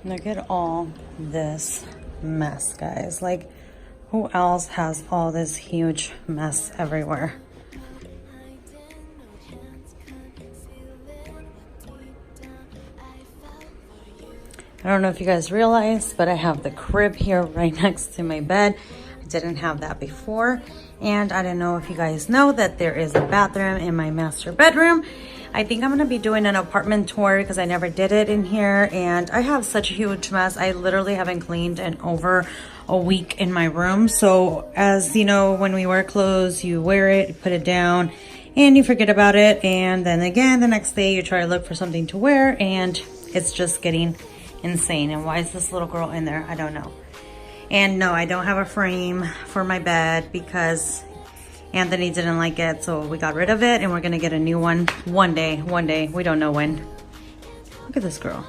Look at all this mess, guys. Like, who else has all this huge mess everywhere? I don't know if you guys realize, but I have the crib here right next to my bed. I didn't have that before. And I don't know if you guys know that there is a bathroom in my master bedroom. I think I'm gonna be doing an apartment tour because I never did it in here. And I have such a huge mess. I literally haven't cleaned in over a week in my room. So as you know, when we wear clothes, you wear it, put it down, and you forget about it. And then again, the next day you try to look for something to wear and it's just getting insane. And why is this little girl in there? I don't know. And no, I don't have a frame for my bed because Anthony didn't like it, so we got rid of it and we're gonna get a new one one day. We don't know when. Look at this girl.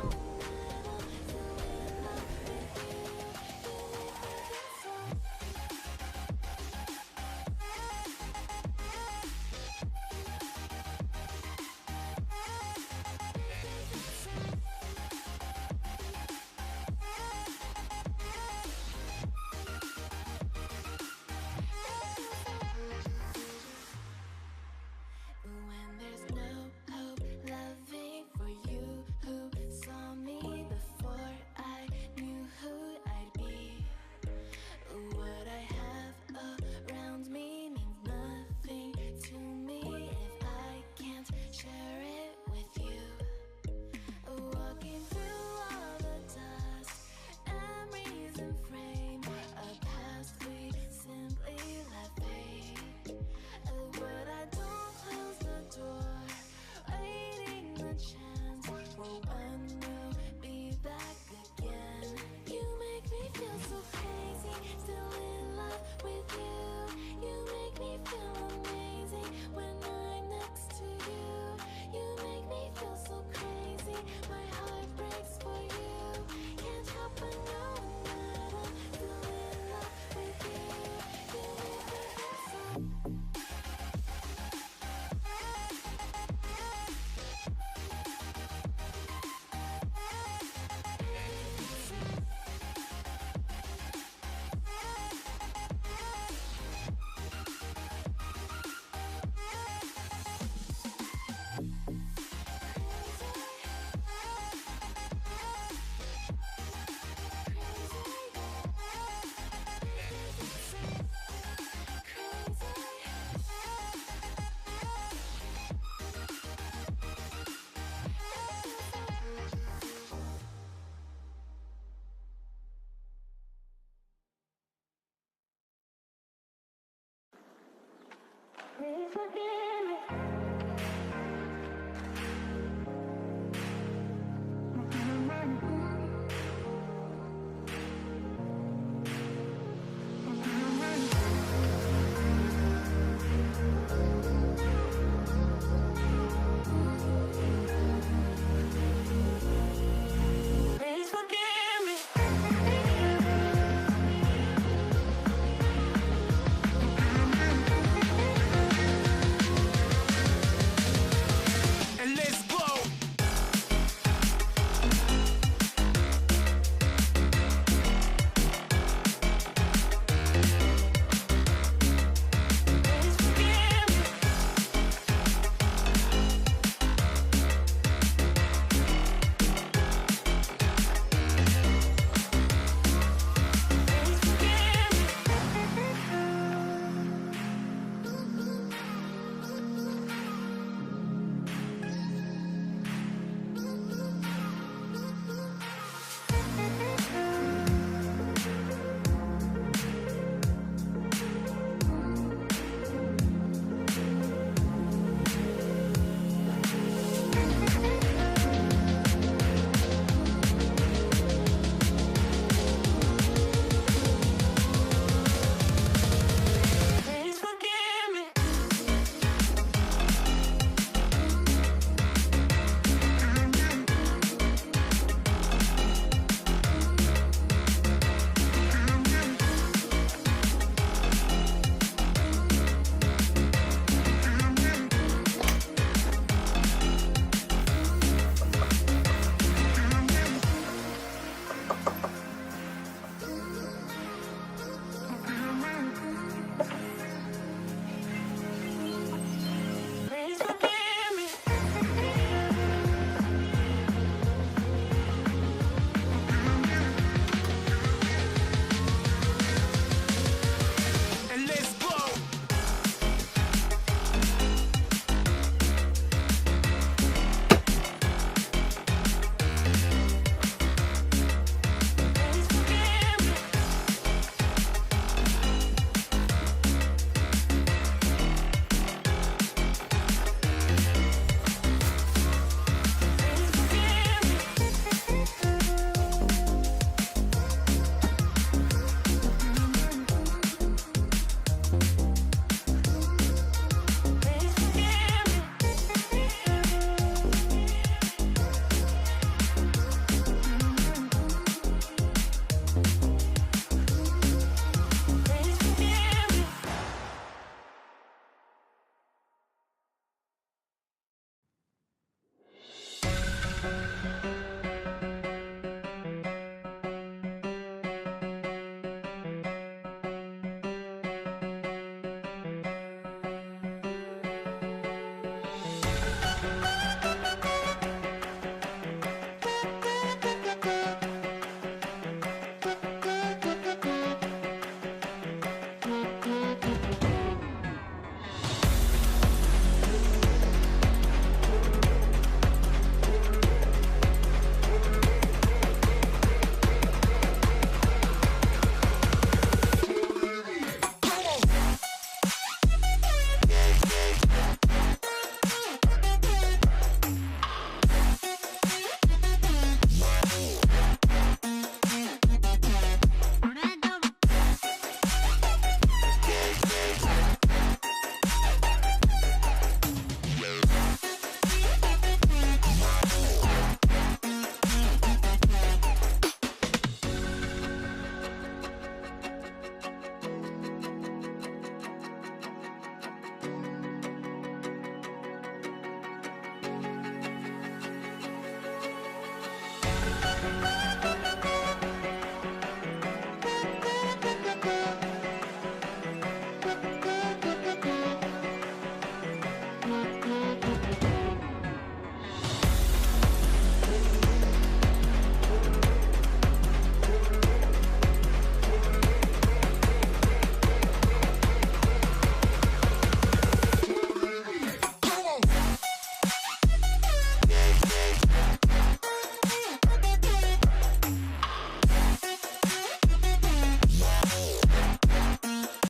This would be